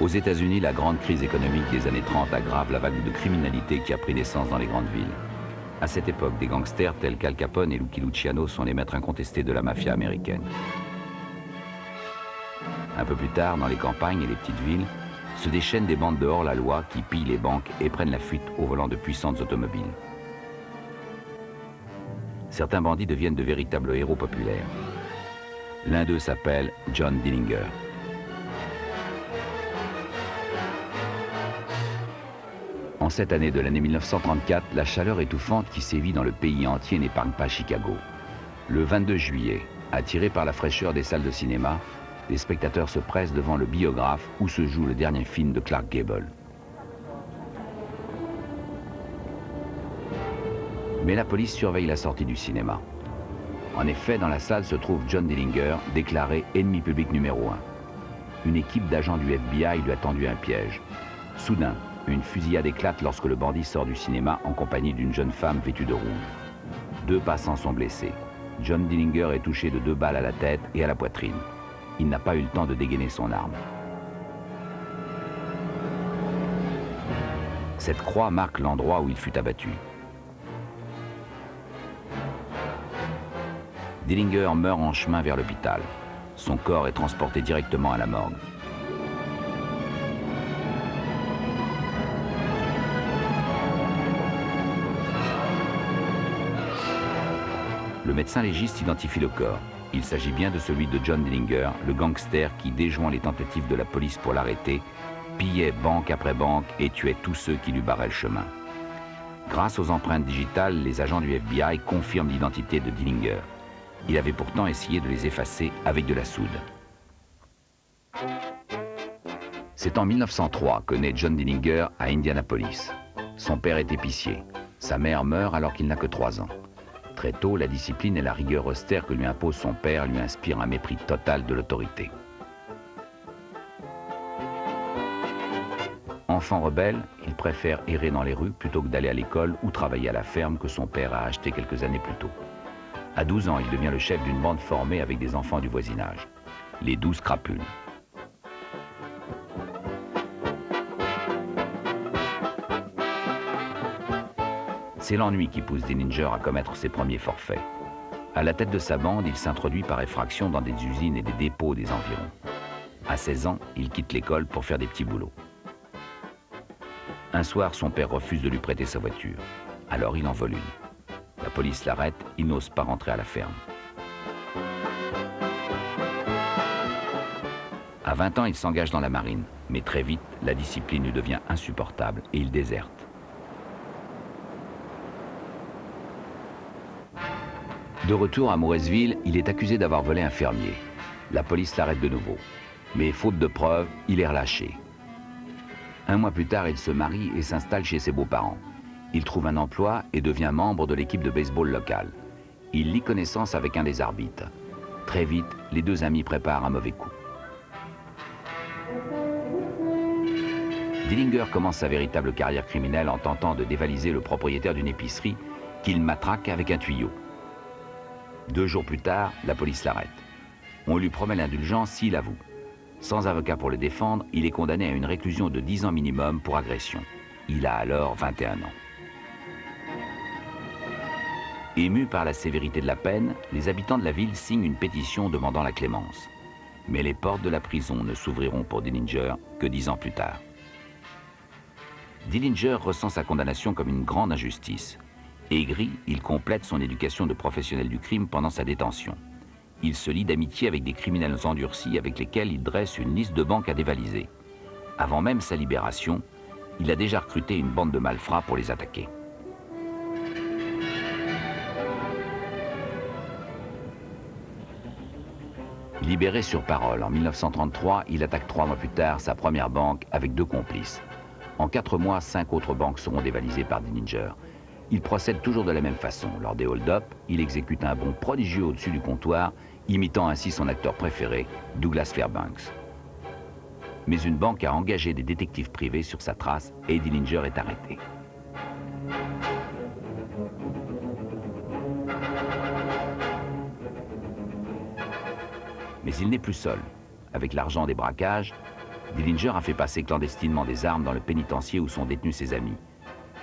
Aux États-Unis, la grande crise économique des années 30 aggrave la vague de criminalité qui a pris naissance dans les grandes villes. À cette époque, des gangsters tels qu'Al Capone et Lucky Luciano sont les maîtres incontestés de la mafia américaine. Un peu plus tard, dans les campagnes et les petites villes, se déchaînent des bandes de hors-la-loi qui pillent les banques et prennent la fuite au volant de puissantes automobiles. Certains bandits deviennent de véritables héros populaires. L'un d'eux s'appelle John Dillinger. En cette année de l'année 1934, la chaleur étouffante qui sévit dans le pays entier n'épargne pas Chicago. Le 22 juillet, attirés par la fraîcheur des salles de cinéma, les spectateurs se pressent devant le Biographe où se joue le dernier film de Clark Gable. Mais la police surveille la sortie du cinéma. En effet, dans la salle se trouve John Dillinger, déclaré ennemi public numéro 1. Une équipe d'agents du FBI lui a tendu un piège. Soudain, une fusillade éclate lorsque le bandit sort du cinéma en compagnie d'une jeune femme vêtue de rouge. 2 passants sont blessés. John Dillinger est touché de 2 balles à la tête et à la poitrine. Il n'a pas eu le temps de dégainer son arme. Cette croix marque l'endroit où il fut abattu. Dillinger meurt en chemin vers l'hôpital. Son corps est transporté directement à la morgue. Le médecin légiste identifie le corps. Il s'agit bien de celui de John Dillinger, le gangster qui, déjouant les tentatives de la police pour l'arrêter, pillait banque après banque et tuait tous ceux qui lui barraient le chemin. Grâce aux empreintes digitales, les agents du FBI confirment l'identité de Dillinger. Il avait pourtant essayé de les effacer avec de la soude. C'est en 1903 que naît John Dillinger à Indianapolis. Son père est épicier. Sa mère meurt alors qu'il n'a que 3 ans. Très tôt, la discipline et la rigueur austère que lui impose son père lui inspirent un mépris total de l'autorité. Enfant rebelle, il préfère errer dans les rues plutôt que d'aller à l'école ou travailler à la ferme que son père a achetée quelques années plus tôt. À 12 ans, il devient le chef d'une bande formée avec des enfants du voisinage, les 12 crapules. C'est l'ennui qui pousse Dillinger à commettre ses premiers forfaits. À la tête de sa bande, il s'introduit par effraction dans des usines et des dépôts des environs. À 16 ans, il quitte l'école pour faire des petits boulots. Un soir, son père refuse de lui prêter sa voiture. Alors il en vole une. La police l'arrête, il n'ose pas rentrer à la ferme. À 20 ans, il s'engage dans la marine. Mais très vite, la discipline lui devient insupportable et il déserte. De retour à Mauresville, il est accusé d'avoir volé un fermier. La police l'arrête de nouveau. Mais faute de preuves, il est relâché. 1 mois plus tard, il se marie et s'installe chez ses beaux-parents. Il trouve un emploi et devient membre de l'équipe de baseball locale. Il lie connaissance avec un des arbitres. Très vite, les 2 amis préparent un mauvais coup. Dillinger commence sa véritable carrière criminelle en tentant de dévaliser le propriétaire d'une épicerie qu'il matraque avec un tuyau. 2 jours plus tard, la police l'arrête. On lui promet l'indulgence s'il avoue. Sans avocat pour le défendre, il est condamné à une réclusion de 10 ans minimum pour agression. Il a alors 21 ans. Émus par la sévérité de la peine, les habitants de la ville signent une pétition demandant la clémence. Mais les portes de la prison ne s'ouvriront pour Dillinger que 10 ans plus tard. Dillinger ressent sa condamnation comme une grande injustice. Aigri, il complète son éducation de professionnel du crime pendant sa détention. Il se lie d'amitié avec des criminels endurcis avec lesquels il dresse une liste de banques à dévaliser. Avant même sa libération, il a déjà recruté une bande de malfrats pour les attaquer. Libéré sur parole, en 1933, il attaque 3 mois plus tard sa première banque avec 2 complices. En 4 mois, 5 autres banques seront dévalisées par Dillinger. Il procède toujours de la même façon. Lors des hold-up, il exécute un bond prodigieux au-dessus du comptoir, imitant ainsi son acteur préféré, Douglas Fairbanks. Mais une banque a engagé des détectives privés sur sa trace et Dillinger est arrêté. Mais il n'est plus seul. Avec l'argent des braquages, Dillinger a fait passer clandestinement des armes dans le pénitencier où sont détenus ses amis.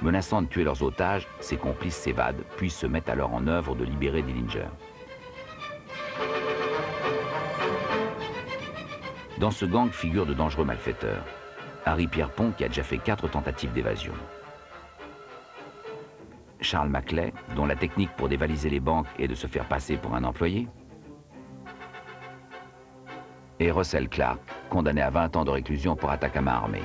Menaçant de tuer leurs otages, ses complices s'évadent, puis se mettent alors en œuvre de libérer Dillinger. Dans ce gang figurent de dangereux malfaiteurs. Harry Pierrepont, qui a déjà fait 4 tentatives d'évasion. Charles Maclay, dont la technique pour dévaliser les banques est de se faire passer pour un employé. Et Russell Clark, condamné à 20 ans de réclusion pour attaque à main armée.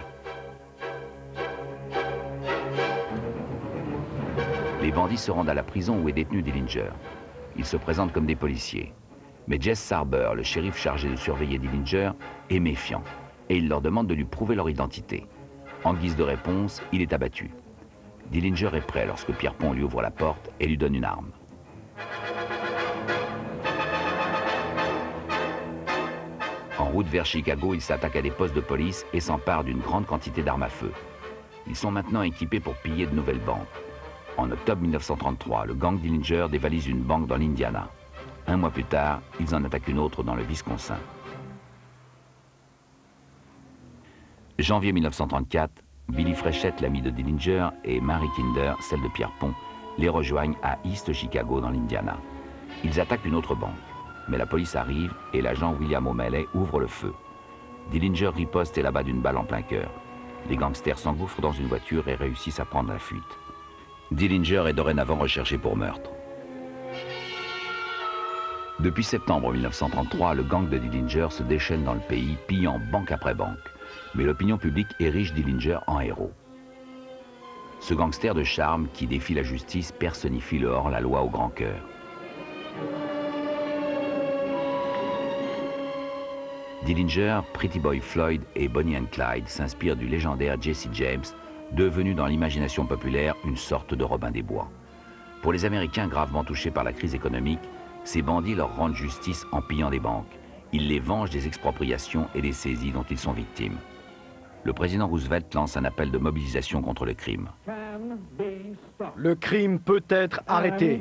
Les bandits se rendent à la prison où est détenu Dillinger. Ils se présentent comme des policiers. Mais Jess Sarber, le shérif chargé de surveiller Dillinger, est méfiant et il leur demande de lui prouver leur identité. En guise de réponse, il est abattu. Dillinger est prêt lorsque Pierrepont lui ouvre la porte et lui donne une arme. En route vers Chicago, il s'attaque à des postes de police et s'empare d'une grande quantité d'armes à feu. Ils sont maintenant équipés pour piller de nouvelles banques. En octobre 1933, le gang Dillinger dévalise une banque dans l'Indiana. Un mois plus tard, ils en attaquent une autre dans le Wisconsin. Janvier 1934, Billy Fréchette, l'ami de Dillinger, et Mary Kinder, celle de Pierrepont, les rejoignent à East Chicago dans l'Indiana. Ils attaquent une autre banque, mais la police arrive et l'agent William O'Malley ouvre le feu. Dillinger riposte et l'abat d'une balle en plein cœur. Les gangsters s'engouffrent dans une voiture et réussissent à prendre la fuite. Dillinger est dorénavant recherché pour meurtre. Depuis septembre 1933, le gang de Dillinger se déchaîne dans le pays, pillant banque après banque. Mais l'opinion publique érige Dillinger en héros. Ce gangster de charme qui défie la justice personnifie le hors-la-loi au grand cœur. Dillinger, Pretty Boy Floyd et Bonnie and Clyde s'inspirent du légendaire Jesse James, devenu dans l'imagination populaire une sorte de Robin des Bois. Pour les Américains gravement touchés par la crise économique, ces bandits leur rendent justice en pillant des banques. Ils les vengent des expropriations et des saisies dont ils sont victimes. Le président Roosevelt lance un appel de mobilisation contre le crime. Le crime peut être arrêté,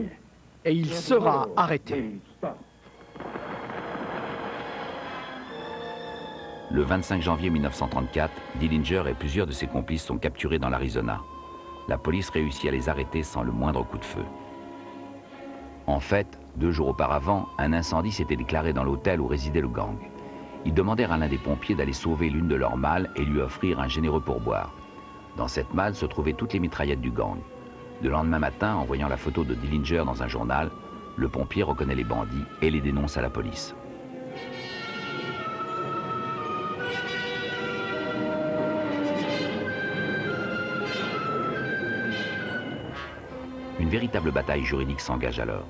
et il sera arrêté. Le 25 janvier 1934, Dillinger et plusieurs de ses complices sont capturés dans l'Arizona. La police réussit à les arrêter sans le moindre coup de feu. En fait, 2 jours auparavant, un incendie s'était déclaré dans l'hôtel où résidait le gang. Ils demandèrent à l'un des pompiers d'aller sauver l'une de leurs malles et lui offrir un généreux pourboire. Dans cette malle se trouvaient toutes les mitraillettes du gang. Le lendemain matin, en voyant la photo de Dillinger dans un journal, le pompier reconnaît les bandits et les dénonce à la police. Une véritable bataille juridique s'engage alors.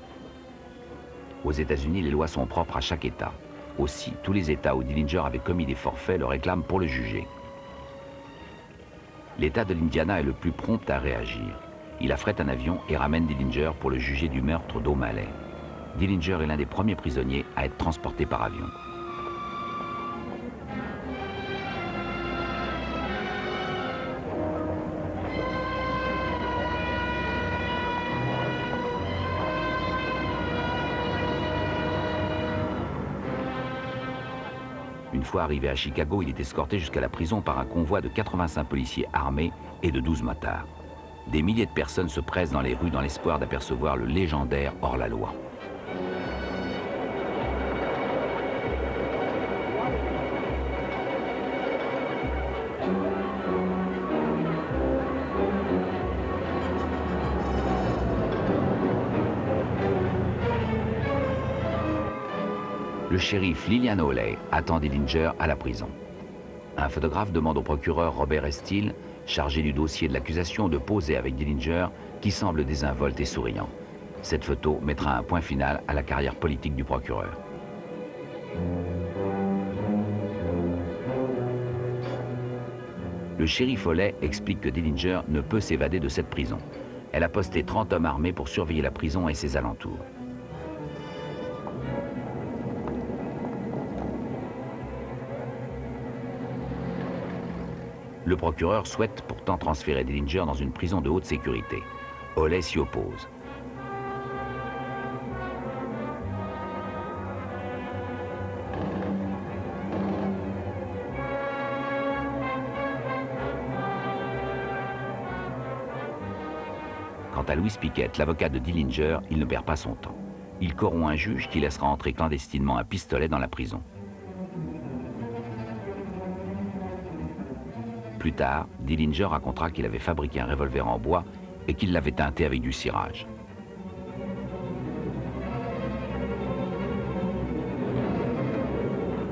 Aux États-Unis, les lois sont propres à chaque État. Aussi, tous les États où Dillinger avait commis des forfaits le réclament pour le juger. L'État de l'Indiana est le plus prompt à réagir. Il affrète un avion et ramène Dillinger pour le juger du meurtre d'O'Malley. Dillinger est l'un des premiers prisonniers à être transporté par avion. Une fois arrivé à Chicago, il est escorté jusqu'à la prison par un convoi de 85 policiers armés et de 12 motards. Des milliers de personnes se pressent dans les rues dans l'espoir d'apercevoir le légendaire hors-la-loi. Le shérif Lillian Hawley attend Dillinger à la prison. Un photographe demande au procureur Robert Estill, chargé du dossier de l'accusation, de poser avec Dillinger, qui semble désinvolte et souriant. Cette photo mettra un point final à la carrière politique du procureur. Le shérif Hawley explique que Dillinger ne peut s'évader de cette prison. Elle a posté 30 hommes armés pour surveiller la prison et ses alentours. Le procureur souhaite pourtant transférer Dillinger dans une prison de haute sécurité. Hawley s'y oppose. Quant à Louis Pickett, l'avocat de Dillinger, il ne perd pas son temps. Il corrompt un juge qui laissera entrer clandestinement un pistolet dans la prison. Plus tard, Dillinger racontera qu'il avait fabriqué un revolver en bois et qu'il l'avait teinté avec du cirage.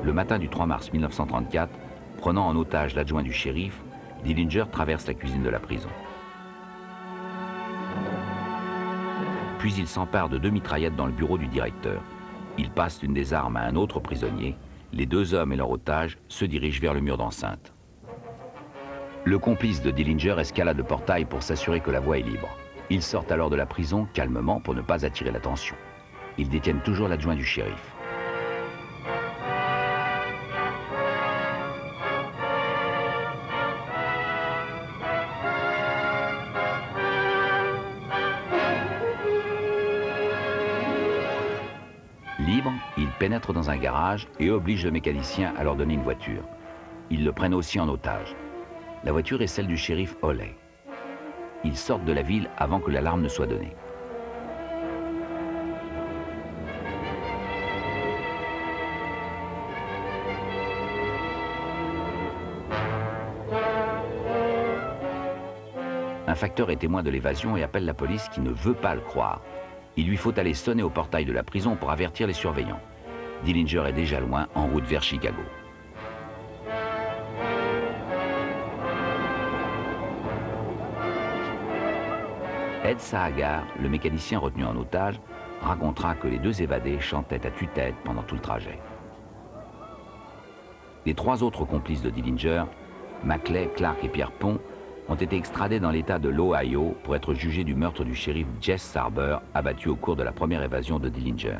Le matin du 3 mars 1934, prenant en otage l'adjoint du shérif, Dillinger traverse la cuisine de la prison. Puis il s'empare de 2 mitraillettes dans le bureau du directeur. Il passe l'une des armes à un autre prisonnier. Les 2 hommes et leur otage se dirigent vers le mur d'enceinte. Le complice de Dillinger escalade le portail pour s'assurer que la voie est libre. Ils sortent alors de la prison calmement pour ne pas attirer l'attention. Ils détiennent toujours l'adjoint du shérif. Libre, ils pénètrent dans un garage et obligent le mécanicien à leur donner une voiture. Ils le prennent aussi en otage. La voiture est celle du shérif Hawley. Ils sortent de la ville avant que l'alarme ne soit donnée. Un facteur est témoin de l'évasion et appelle la police qui ne veut pas le croire. Il lui faut aller sonner au portail de la prison pour avertir les surveillants. Dillinger est déjà loin, en route vers Chicago. Ed Saagar, le mécanicien retenu en otage, racontera que les 2 évadés chantaient à tue-tête pendant tout le trajet. Les 3 autres complices de Dillinger, Maclay, Clark et Pierpont, ont été extradés dans l'État de l'Ohio pour être jugés du meurtre du shérif Jess Sarber, abattu au cours de la première évasion de Dillinger.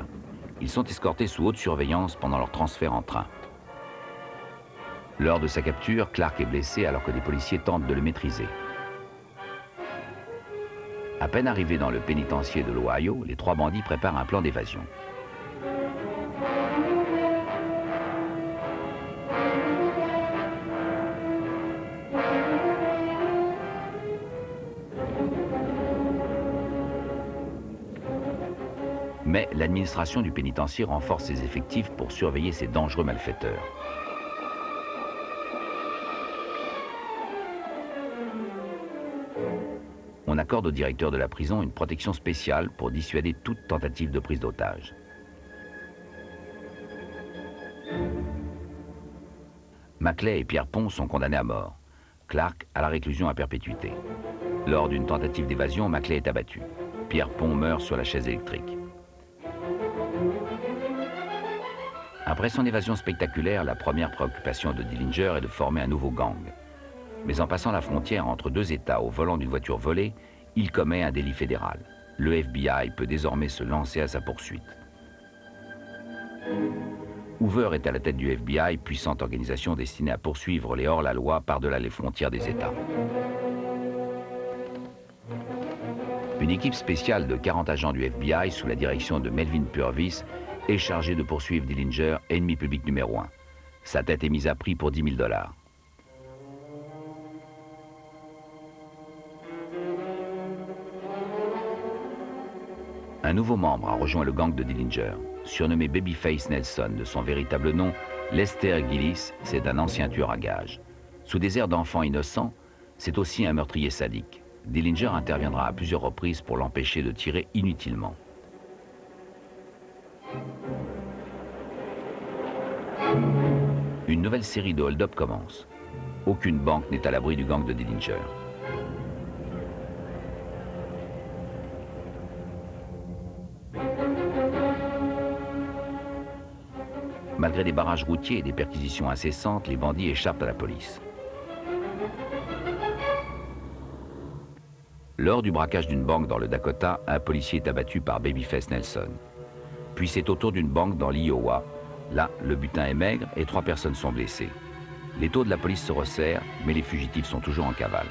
Ils sont escortés sous haute surveillance pendant leur transfert en train. Lors de sa capture, Clark est blessé alors que des policiers tentent de le maîtriser. À peine arrivés dans le pénitencier de l'Ohio, les 3 bandits préparent un plan d'évasion. Mais l'administration du pénitencier renforce ses effectifs pour surveiller ces dangereux malfaiteurs. On accorde au directeur de la prison une protection spéciale pour dissuader toute tentative de prise d'otage. Maclay et Pierpont sont condamnés à mort. Clark à la réclusion à perpétuité. Lors d'une tentative d'évasion, Maclay est abattu. Pierpont meurt sur la chaise électrique. Après son évasion spectaculaire, la première préoccupation de Dillinger est de former un nouveau gang. Mais en passant la frontière entre 2 États au volant d'une voiture volée, il commet un délit fédéral. Le FBI peut désormais se lancer à sa poursuite. Hoover est à la tête du FBI, puissante organisation destinée à poursuivre les hors-la-loi par-delà les frontières des États. Une équipe spéciale de 40 agents du FBI sous la direction de Melvin Purvis est chargée de poursuivre Dillinger, ennemi public numéro 1. Sa tête est mise à prix pour $10 000. Un nouveau membre a rejoint le gang de Dillinger. Surnommé Babyface Nelson de son véritable nom, Lester Gillis, c'est un ancien tueur à gages. Sous des airs d'enfant innocent, c'est aussi un meurtrier sadique. Dillinger interviendra à plusieurs reprises pour l'empêcher de tirer inutilement. Une nouvelle série de hold-up commence. Aucune banque n'est à l'abri du gang de Dillinger. Malgré des barrages routiers et des perquisitions incessantes, les bandits échappent à la police. Lors du braquage d'une banque dans le Dakota, un policier est abattu par Babyface Nelson. Puis c'est au tour d'une banque dans l'Iowa. Là, le butin est maigre et 3 personnes sont blessées. Les taux de la police se resserrent, mais les fugitifs sont toujours en cavale.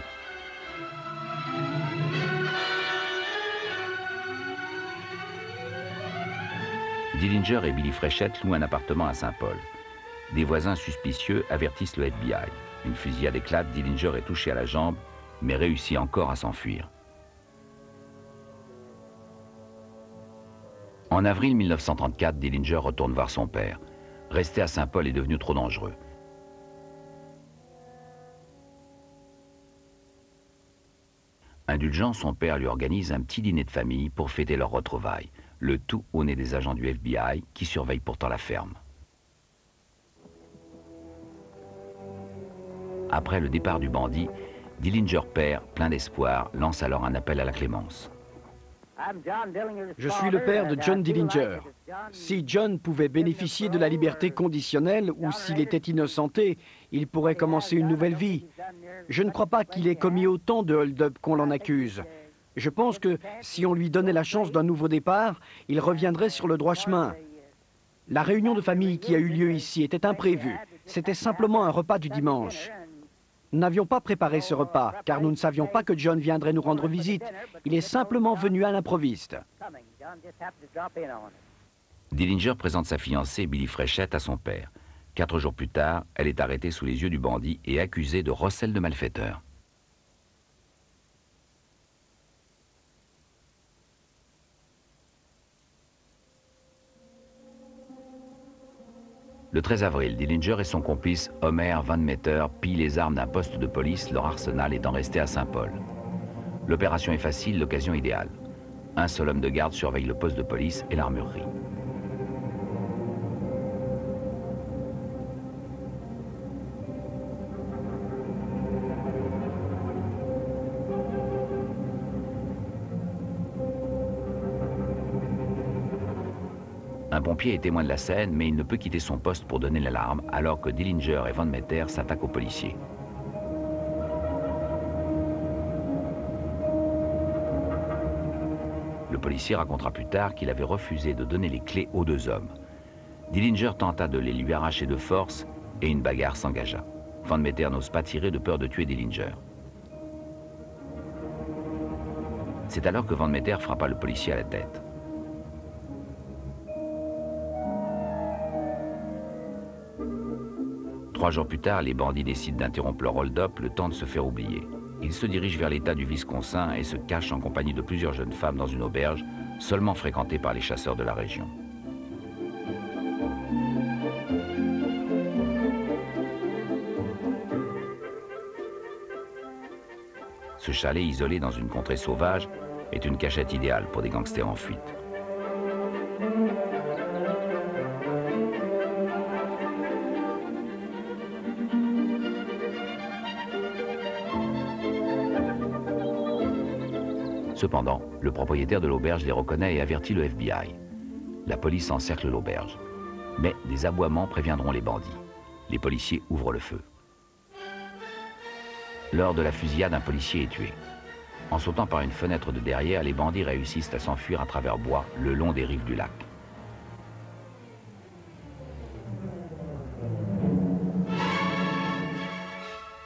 Dillinger et Billy Fréchette louent un appartement à Saint-Paul. Des voisins suspicieux avertissent le FBI. Une fusillade éclate, Dillinger est touché à la jambe, mais réussit encore à s'enfuir. En avril 1934, Dillinger retourne voir son père. Rester à Saint-Paul est devenu trop dangereux. Indulgent, son père lui organise un petit dîner de famille pour fêter leur retrouvailles. Le tout au nez des agents du FBI qui surveillent pourtant la ferme. Après le départ du bandit, Dillinger père, plein d'espoir, lance alors un appel à la clémence. Je suis le père de John Dillinger. Si John pouvait bénéficier de la liberté conditionnelle ou s'il était innocenté, il pourrait commencer une nouvelle vie. Je ne crois pas qu'il ait commis autant de hold-up qu'on l'en accuse. Je pense que si on lui donnait la chance d'un nouveau départ, il reviendrait sur le droit chemin. La réunion de famille qui a eu lieu ici était imprévue. C'était simplement un repas du dimanche. Nous n'avions pas préparé ce repas, car nous ne savions pas que John viendrait nous rendre visite. Il est simplement venu à l'improviste. Dillinger présente sa fiancée, Billie Fréchette, à son père. 4 jours plus tard, elle est arrêtée sous les yeux du bandit et accusée de recel de malfaiteur. Le 13 avril, Dillinger et son complice Homer Van Meter pillent les armes d'un poste de police, leur arsenal étant resté à Saint-Paul. L'opération est facile, l'occasion idéale. Un seul homme de garde surveille le poste de police et l'armurerie. Un pompier est témoin de la scène, mais il ne peut quitter son poste pour donner l'alarme, alors que Dillinger et Van Meter s'attaquent aux policiers. Le policier racontera plus tard qu'il avait refusé de donner les clés aux 2 hommes. Dillinger tenta de les lui arracher de force et une bagarre s'engagea. Van Meter n'ose pas tirer de peur de tuer Dillinger. C'est alors que Van Meter frappa le policier à la tête. Trois jours plus tard, les bandits décident d'interrompre leur hold-up, le temps de se faire oublier. Ils se dirigent vers l'État du Wisconsin et se cachent en compagnie de plusieurs jeunes femmes dans une auberge, seulement fréquentée par les chasseurs de la région. Ce chalet isolé dans une contrée sauvage est une cachette idéale pour des gangsters en fuite. Cependant, le propriétaire de l'auberge les reconnaît et avertit le FBI. La police encercle l'auberge. Mais des aboiements préviendront les bandits. Les policiers ouvrent le feu. Lors de la fusillade, un policier est tué. En sautant par une fenêtre de derrière, les bandits réussissent à s'enfuir à travers bois le long des rives du lac.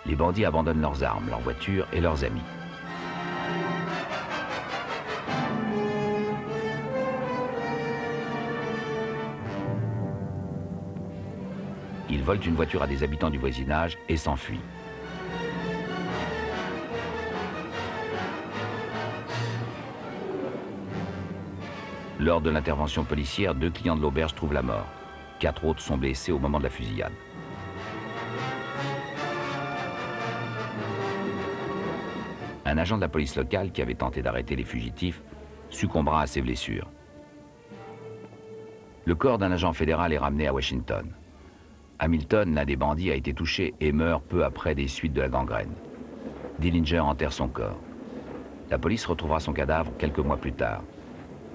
Les bandits abandonnent leurs armes, leurs voitures et leurs amis. Ils volent une voiture à des habitants du voisinage et s'enfuient. Lors de l'intervention policière, 2 clients de l'auberge trouvent la mort. 4 autres sont blessés au moment de la fusillade. Un agent de la police locale qui avait tenté d'arrêter les fugitifs succombera à ses blessures. Le corps d'un agent fédéral est ramené à Washington. Hamilton, l'un des bandits, a été touché et meurt peu après des suites de la gangrène. Dillinger enterre son corps. La police retrouvera son cadavre quelques mois plus tard.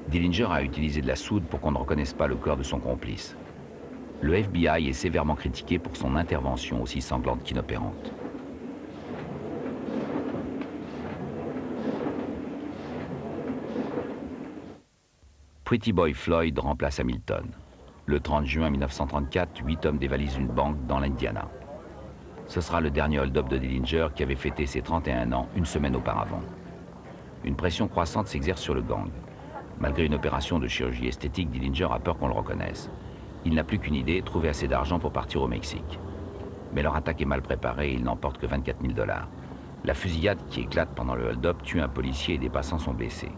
Dillinger a utilisé de la soude pour qu'on ne reconnaisse pas le corps de son complice. Le FBI est sévèrement critiqué pour son intervention aussi sanglante qu'inopérante. Pretty Boy Floyd remplace Hamilton. Le 30 juin 1934, 8 hommes dévalisent une banque dans l'Indiana. Ce sera le dernier hold-up de Dillinger qui avait fêté ses 31 ans une semaine auparavant. Une pression croissante s'exerce sur le gang. Malgré une opération de chirurgie esthétique, Dillinger a peur qu'on le reconnaisse. Il n'a plus qu'une idée, trouver assez d'argent pour partir au Mexique. Mais leur attaque est mal préparée et ils n'emportent que 24 000 $. La fusillade qui éclate pendant le hold-up tue un policier et des passants sont blessés.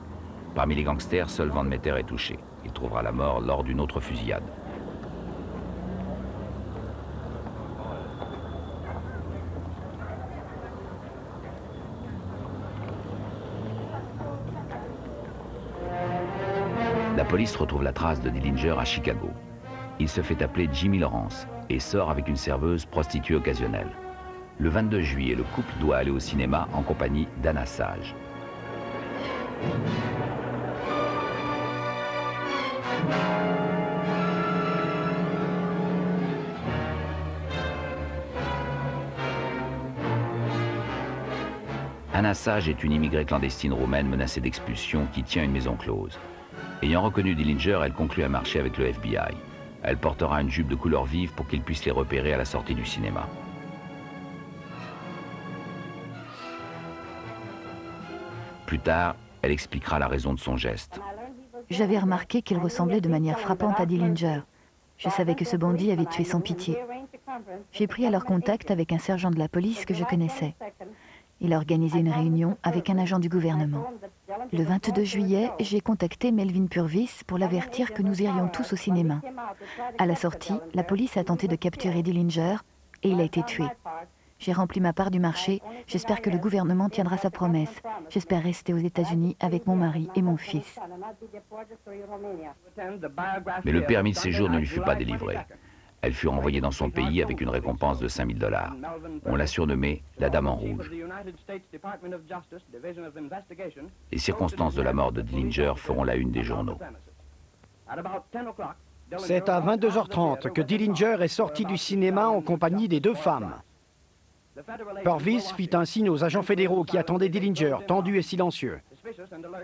Parmi les gangsters, seul Van Meter est touché. Il trouvera la mort lors d'une autre fusillade. La police retrouve la trace de Dillinger à Chicago. Il se fait appeler Jimmy Lawrence et sort avec une serveuse prostituée occasionnelle. Le 22 juillet, le couple doit aller au cinéma en compagnie d'Anna Sage. Anna Sage est une immigrée clandestine roumaine menacée d'expulsion qui tient une maison close. Ayant reconnu Dillinger, elle conclut un marché avec le FBI. Elle portera une jupe de couleur vive pour qu'il puisse les repérer à la sortie du cinéma. Plus tard, elle expliquera la raison de son geste. J'avais remarqué qu'il ressemblait de manière frappante à Dillinger. Je savais que ce bandit avait tué sans pitié. J'ai pris alors contact avec un sergent de la police que je connaissais. Il a organisé une réunion avec un agent du gouvernement. Le 22 juillet, j'ai contacté Melvin Purvis pour l'avertir que nous irions tous au cinéma. À la sortie, la police a tenté de capturer Dillinger et il a été tué. J'ai rempli ma part du marché. J'espère que le gouvernement tiendra sa promesse. J'espère rester aux États-Unis avec mon mari et mon fils. Mais le permis de séjour ne lui fut pas délivré. Elle fut renvoyée dans son pays avec une récompense de 5 000 $. On l'a surnommée la Dame en Rouge. Les circonstances de la mort de Dillinger feront la une des journaux. C'est à 22h30 que Dillinger est sorti du cinéma en compagnie des deux femmes. Purvis fit un signe aux agents fédéraux qui attendaient Dillinger, tendu et silencieux.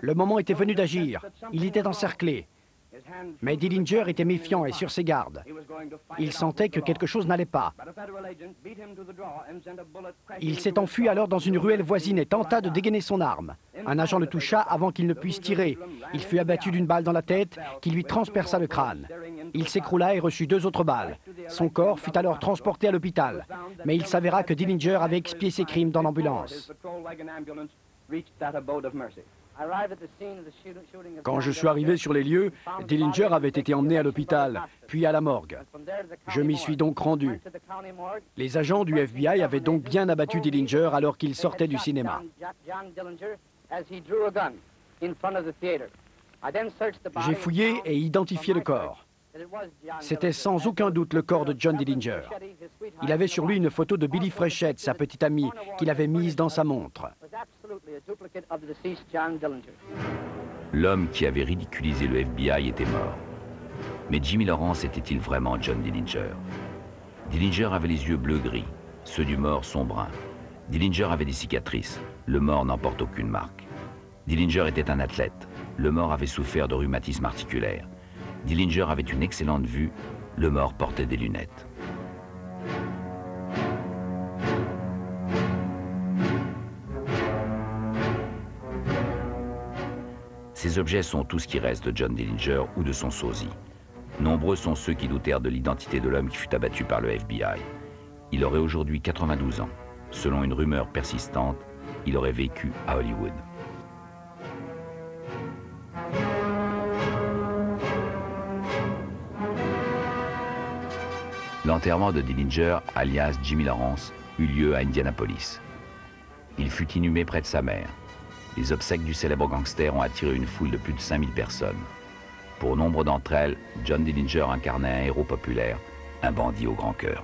Le moment était venu d'agir. Il était encerclé. Mais Dillinger était méfiant et sur ses gardes. Il sentait que quelque chose n'allait pas. Il s'est enfui alors dans une ruelle voisine et tenta de dégainer son arme. Un agent le toucha avant qu'il ne puisse tirer. Il fut abattu d'une balle dans la tête qui lui transperça le crâne. Il s'écroula et reçut 2 autres balles. Son corps fut alors transporté à l'hôpital. Mais il s'avéra que Dillinger avait expié ses crimes dans l'ambulance. Quand je suis arrivé sur les lieux, Dillinger avait été emmené à l'hôpital, puis à la morgue. Je m'y suis donc rendu. Les agents du FBI avaient donc bien abattu Dillinger alors qu'il sortait du cinéma. J'ai fouillé et identifié le corps. C'était sans aucun doute le corps de John Dillinger. Il avait sur lui une photo de Billy Frechette, sa petite amie, qu'il avait mise dans sa montre. L'homme qui avait ridiculisé le FBI était mort. Mais Jimmy Lawrence était-il vraiment John Dillinger? Dillinger avait les yeux bleu-gris, ceux du mort sont bruns. Dillinger avait des cicatrices, le mort n'en porte aucune marque. Dillinger était un athlète, le mort avait souffert de rhumatisme articulaire. Dillinger avait une excellente vue, le mort portait des lunettes. Ces objets sont tout ce qui reste de John Dillinger ou de son sosie. Nombreux sont ceux qui doutèrent de l'identité de l'homme qui fut abattu par le FBI. Il aurait aujourd'hui 92 ans. Selon une rumeur persistante, il aurait vécu à Hollywood. L'enterrement de Dillinger, alias Jimmy Lawrence, eut lieu à Indianapolis. Il fut inhumé près de sa mère. Les obsèques du célèbre gangster ont attiré une foule de plus de 5000 personnes. Pour nombre d'entre elles, John Dillinger incarnait un héros populaire, un bandit au grand cœur.